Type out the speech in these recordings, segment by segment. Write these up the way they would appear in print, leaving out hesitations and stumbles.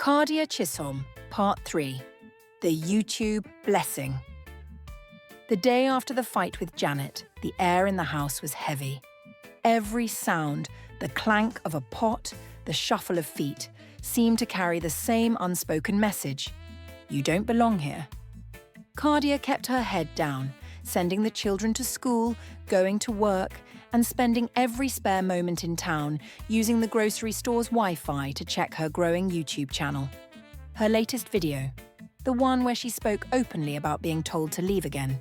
Cardia Chisholm, Part 3. The YouTube Blessing. The day after the fight with Janet, the air in the house was heavy. Every sound, the clank of a pot, the shuffle of feet, seemed to carry the same unspoken message. You don't belong here. Cardia kept her head down, sending the children to school, going to work, and spending every spare moment in town using the grocery store's Wi-Fi to check her growing YouTube channel. Her latest video, the one where she spoke openly about being told to leave again,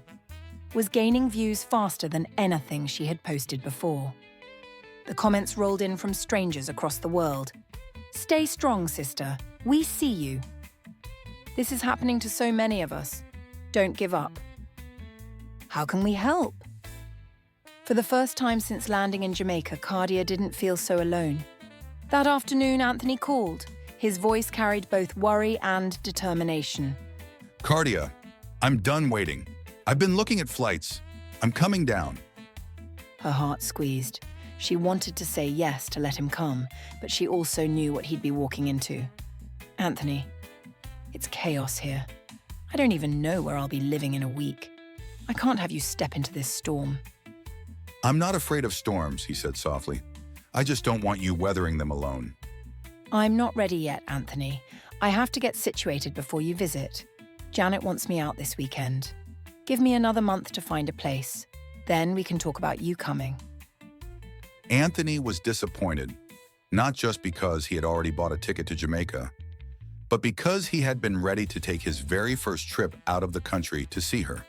was gaining views faster than anything she had posted before. The comments rolled in from strangers across the world. "Stay strong, sister. We see you. This is happening to so many of us. Don't give up. How can we help?" For the first time since landing in Jamaica, Cardia didn't feel so alone. That afternoon, Anthony called. His voice carried both worry and determination. Cardia, I'm done waiting. I've been looking at flights. I'm coming down. Her heart squeezed. She wanted to say yes to let him come, but she also knew what he'd be walking into. "Anthony, it's chaos here. I don't even know where I'll be living in a week. I can't have you step into this storm." I'm not afraid of storms, he said softly. I just don't want you weathering them alone. "I'm not ready yet, Anthony. I have to get situated before you visit. Janet wants me out this weekend. Give me another month to find a place. Then we can talk about you coming." Anthony was disappointed, not just because he had already bought a ticket to Jamaica, but because he had been ready to take his very first trip out of the country to see her.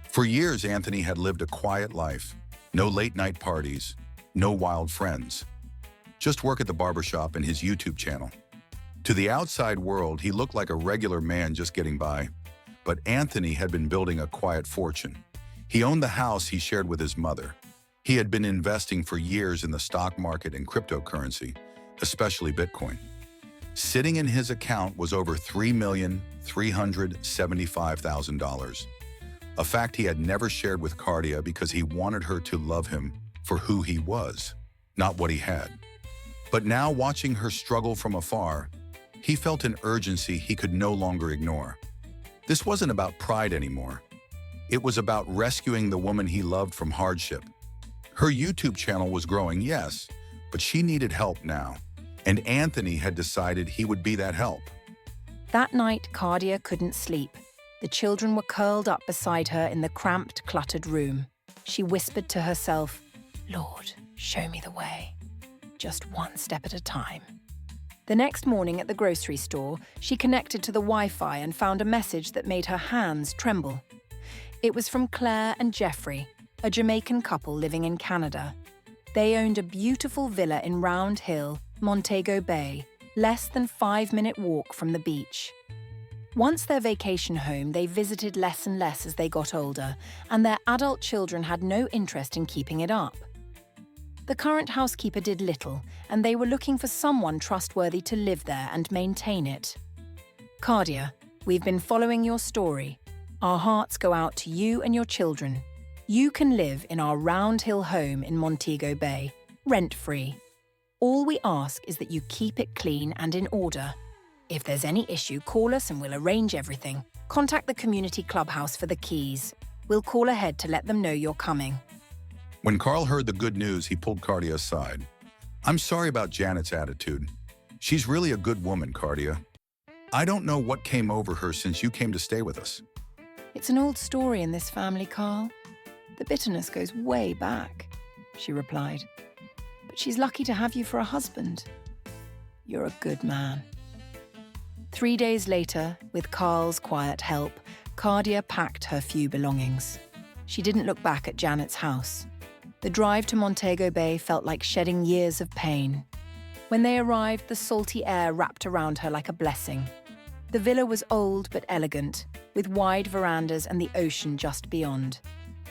For years, Anthony had lived a quiet life. No late-night parties, no wild friends. Just work at the barbershop and his YouTube channel. To the outside world, he looked like a regular man just getting by. But Anthony had been building a quiet fortune. He owned the house he shared with his mother. He had been investing for years in the stock market and cryptocurrency, especially Bitcoin. Sitting in his account was over $3,375,000. A fact he had never shared with Cardia because he wanted her to love him for who he was, not what he had. But now, watching her struggle from afar, he felt an urgency he could no longer ignore. This wasn't about pride anymore. It was about rescuing the woman he loved from hardship. Her YouTube channel was growing, yes, but she needed help now, and Anthony had decided he would be that help. That night, Cardia couldn't sleep. The children were curled up beside her in the cramped, cluttered room. She whispered to herself, "Lord, show me the way. Just one step at a time." The next morning at the grocery store, she connected to the Wi-Fi and found a message that made her hands tremble. It was from Claire and Jeffrey, a Jamaican couple living in Canada. They owned a beautiful villa in Round Hill, Montego Bay, less than 5-minute walk from the beach. Once their vacation home, they visited less and less as they got older, and their adult children had no interest in keeping it up. The current housekeeper did little, and they were looking for someone trustworthy to live there and maintain it. "Cardia, we've been following your story. Our hearts go out to you and your children. You can live in our Round Hill home in Montego Bay, rent-free. All we ask is that you keep it clean and in order. If there's any issue, call us and we'll arrange everything. Contact the community clubhouse for the keys. We'll call ahead to let them know you're coming." When Carl heard the good news, he pulled Cardia aside. "I'm sorry about Janet's attitude. She's really a good woman, Cardia. I don't know what came over her since you came to stay with us." "It's an old story in this family, Carl. The bitterness goes way back," she replied. "But she's lucky to have you for a husband. You're a good man." 3 days later, with Carl's quiet help, Cardia packed her few belongings. She didn't look back at Janet's house. The drive to Montego Bay felt like shedding years of pain. When they arrived, the salty air wrapped around her like a blessing. The villa was old but elegant, with wide verandas and the ocean just beyond.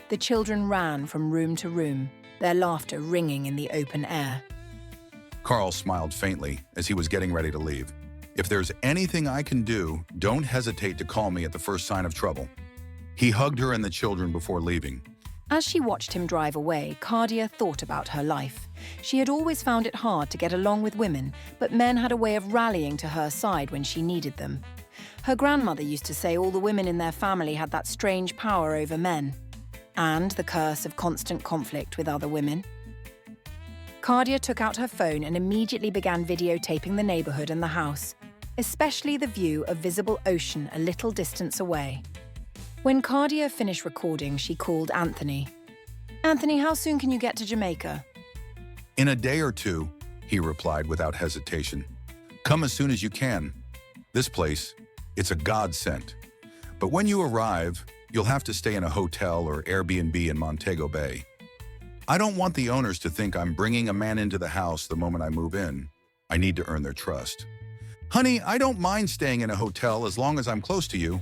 The children ran from room to room, their laughter ringing in the open air. Carl smiled faintly as he was getting ready to leave. "If there's anything I can do, don't hesitate to call me at the first sign of trouble." He hugged her and the children before leaving. As she watched him drive away, Cardia thought about her life. She had always found it hard to get along with women, but men had a way of rallying to her side when she needed them. Her grandmother used to say all the women in their family had that strange power over men, and the curse of constant conflict with other women. Cardia took out her phone and immediately began videotaping the neighborhood and the house, especially the view of visible ocean a little distance away. When Cardia finished recording, she called Anthony. "Anthony, how soon can you get to Jamaica?" "In a day or two," he replied without hesitation. "Come as soon as you can. This place, it's a godsend. But when you arrive, you'll have to stay in a hotel or Airbnb in Montego Bay. I don't want the owners to think I'm bringing a man into the house the moment I move in. I need to earn their trust." "Honey, I don't mind staying in a hotel as long as I'm close to you.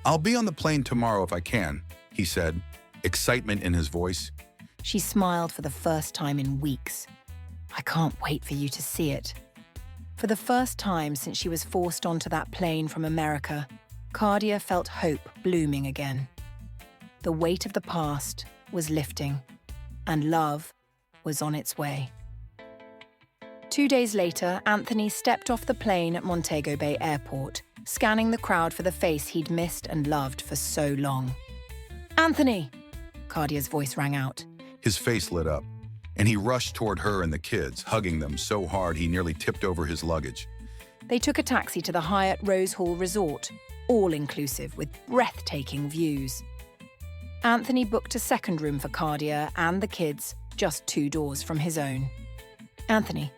I'll be on the plane tomorrow if I can," he said, excitement in his voice. She smiled for the first time in weeks. "I can't wait for you to see it." For the first time since she was forced onto that plane from America, Cardia felt hope blooming again. The weight of the past was lifting, and love was on its way. 2 days later, Anthony stepped off the plane at Montego Bay Airport, scanning the crowd for the face he'd missed and loved for so long. "Anthony!" Cardia's voice rang out. His face lit up, and he rushed toward her and the kids, hugging them so hard he nearly tipped over his luggage. They took a taxi to the Hyatt Rose Hall Resort, all-inclusive with breathtaking views. Anthony booked a second room for Cardia and the kids, just 2 doors from his own. "Anthony,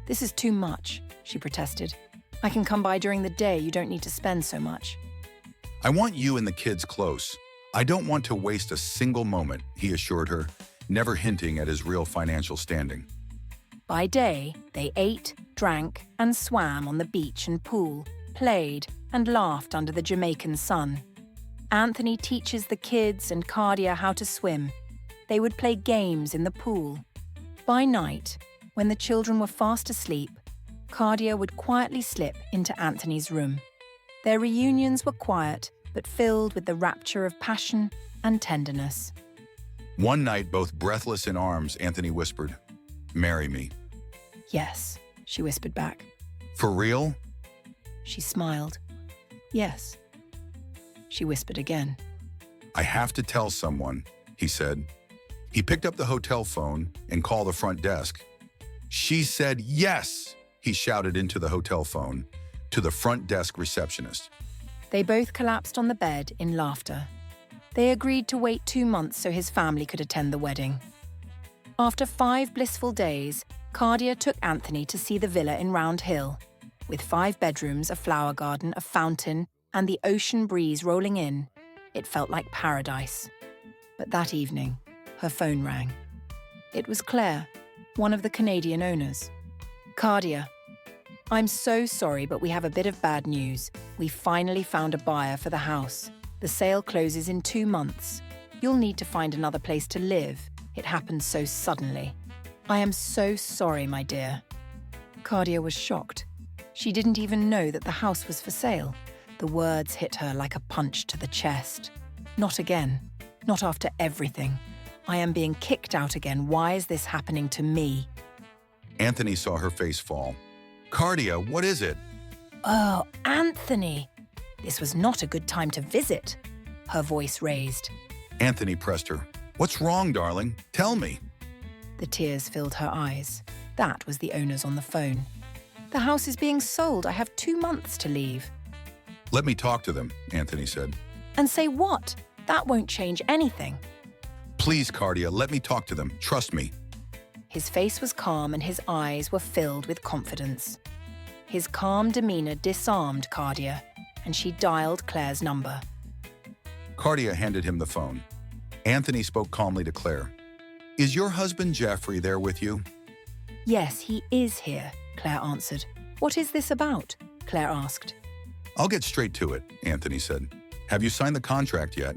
this is too much," she protested. "I can come by during the day. You don't need to spend so much." "I want you and the kids close. I don't want to waste a single moment," he assured her, never hinting at his real financial standing. By day, they ate, drank, and swam on the beach and pool, played, and laughed under the Jamaican sun. Anthony teaches the kids and Cardia how to swim. They would play games in the pool. By night, when the children were fast asleep, Cardia would quietly slip into Anthony's room. Their reunions were quiet, but filled with the rapture of passion and tenderness. One night, both breathless in arms, Anthony whispered, "Marry me." "Yes," she whispered back. "For real?" She smiled. "Yes." She whispered again. "I have to tell someone," he said. He picked up the hotel phone and called the front desk. "She said yes," he shouted into the hotel phone, to the front desk receptionist. They both collapsed on the bed in laughter. They agreed to wait 2 months so his family could attend the wedding. After 5 blissful days, Cardia took Anthony to see the villa in Round Hill. With 5 bedrooms, a flower garden, a fountain, and the ocean breeze rolling in, it felt like paradise. But that evening, her phone rang. It was Claire, one of the Canadian owners. "Cardia, I'm so sorry, but we have a bit of bad news. We finally found a buyer for the house. The sale closes in 2 months. You'll need to find another place to live. It happened so suddenly. I am so sorry, my dear." Cardia was shocked. She didn't even know that the house was for sale. The words hit her like a punch to the chest. "Not again. Not after everything. I am being kicked out again. Why is this happening to me?" Anthony saw her face fall. "Cardia, what is it?" "Oh, Anthony! This was not a good time to visit." Her voice raised. Anthony pressed her. "What's wrong, darling? Tell me." The tears filled her eyes. That was the owners on the phone. "The house is being sold. I have 2 months to leave." "Let me talk to them," Anthony said. "And say what? That won't change anything." "Please, Cardia, let me talk to them. Trust me." His face was calm and his eyes were filled with confidence. His calm demeanor disarmed Cardia, and she dialed Claire's number. Cardia handed him the phone. Anthony spoke calmly to Claire. "Is your husband Jeffrey there with you?" "Yes, he is here," Claire answered. "What is this about?" Claire asked. "I'll get straight to it," Anthony said. "Have you signed the contract yet?"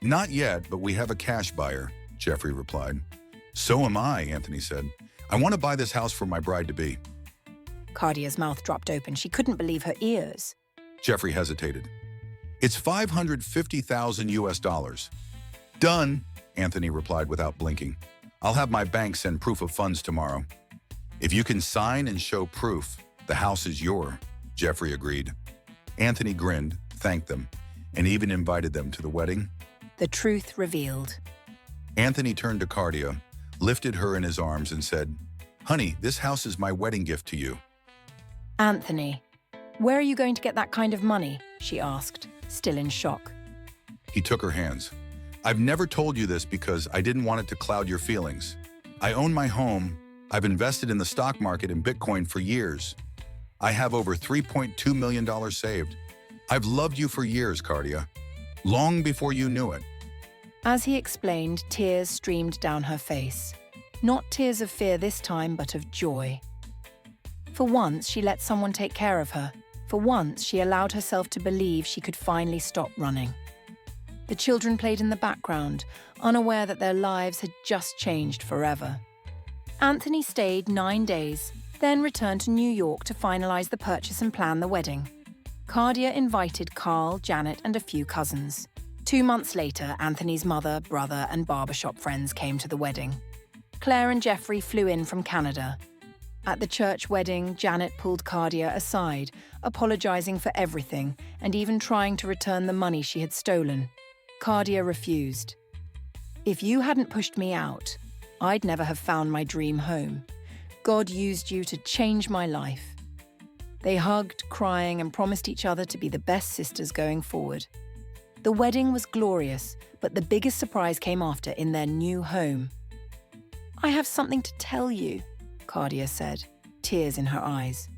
"Not yet, but we have a cash buyer," Jeffrey replied. "So am I," Anthony said. "I want to buy this house for my bride-to-be." Cardia's mouth dropped open. She couldn't believe her ears. Jeffrey hesitated. "It's $550,000 US. Done," Anthony replied without blinking. "I'll have my bank send proof of funds tomorrow." "If you can sign and show proof, the house is yours," Jeffrey agreed. Anthony grinned, thanked them, and even invited them to the wedding. The truth revealed. Anthony turned to Cardia, lifted her in his arms, and said, "Honey, this house is my wedding gift to you." "Anthony, where are you going to get that kind of money?" she asked, still in shock. He took her hands. "I've never told you this because I didn't want it to cloud your feelings. I own my home. I've invested in the stock market and Bitcoin for years. I have over $3.2 million saved. I've loved you for years, Cardia, long before you knew it." As he explained, tears streamed down her face. Not tears of fear this time, but of joy. For once, she let someone take care of her. For once, she allowed herself to believe she could finally stop running. The children played in the background, unaware that their lives had just changed forever. Anthony stayed 9 days, then returned to New York to finalize the purchase and plan the wedding. Cardia invited Carl, Janet, and a few cousins. 2 months later, Anthony's mother, brother, and barbershop friends came to the wedding. Claire and Jeffrey flew in from Canada. At the church wedding, Janet pulled Cardia aside, apologizing for everything and even trying to return the money she had stolen. Cardia refused. "If you hadn't pushed me out, I'd never have found my dream home. God used you to change my life." They hugged, crying, and promised each other to be the best sisters going forward. The wedding was glorious, but the biggest surprise came after in their new home. "I have something to tell you," Cardia said, tears in her eyes.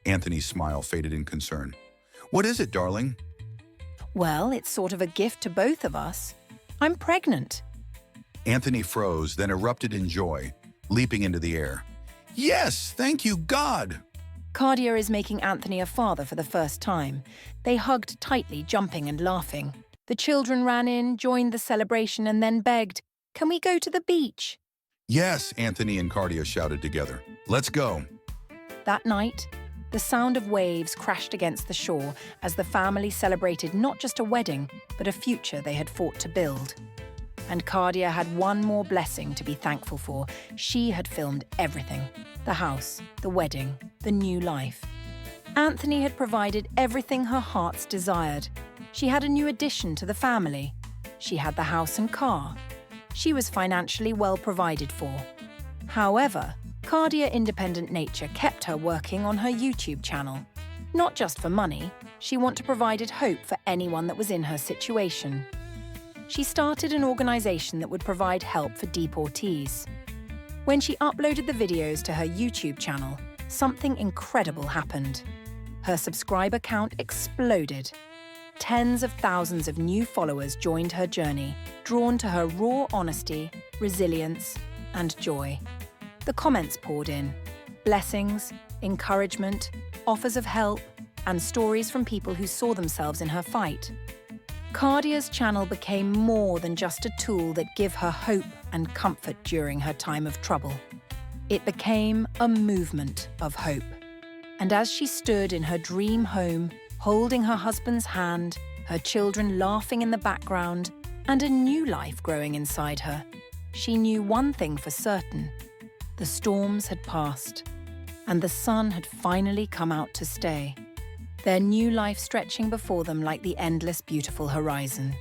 Anthony's smile faded in concern. "What is it, darling?" "Well, it's sort of a gift to both of us. I'm pregnant." Anthony froze, then erupted in joy, leaping into the air. "Yes, thank you, God!" Cardia is making Anthony a father for the first time. They hugged tightly, jumping and laughing. The children ran in, joined the celebration, and then begged, "Can we go to the beach?" "Yes," Anthony and Cardia shouted together. "Let's go." That night, the sound of waves crashed against the shore as the family celebrated not just a wedding, but a future they had fought to build. And Cardia had one more blessing to be thankful for. She had filmed everything: the house, the wedding, the new life. Anthony had provided everything her hearts desired. She had a new addition to the family. She had the house and car. She was financially well provided for. However, Cardia independent nature kept her working on her YouTube channel. Not just for money, she wanted to provide hope for anyone that was in her situation. She started an organization that would provide help for deportees. When she uploaded the videos to her YouTube channel, something incredible happened. Her subscriber count exploded. Tens of thousands of new followers joined her journey, drawn to her raw honesty, resilience, and joy. The comments poured in: blessings, encouragement, offers of help, and stories from people who saw themselves in her fight. Cardia's channel became more than just a tool that gave her hope and comfort during her time of trouble. It became a movement of hope. And as she stood in her dream home, holding her husband's hand, her children laughing in the background, and a new life growing inside her, she knew one thing for certain: the storms had passed, and the sun had finally come out to stay, their new life stretching before them like the endless, beautiful horizon.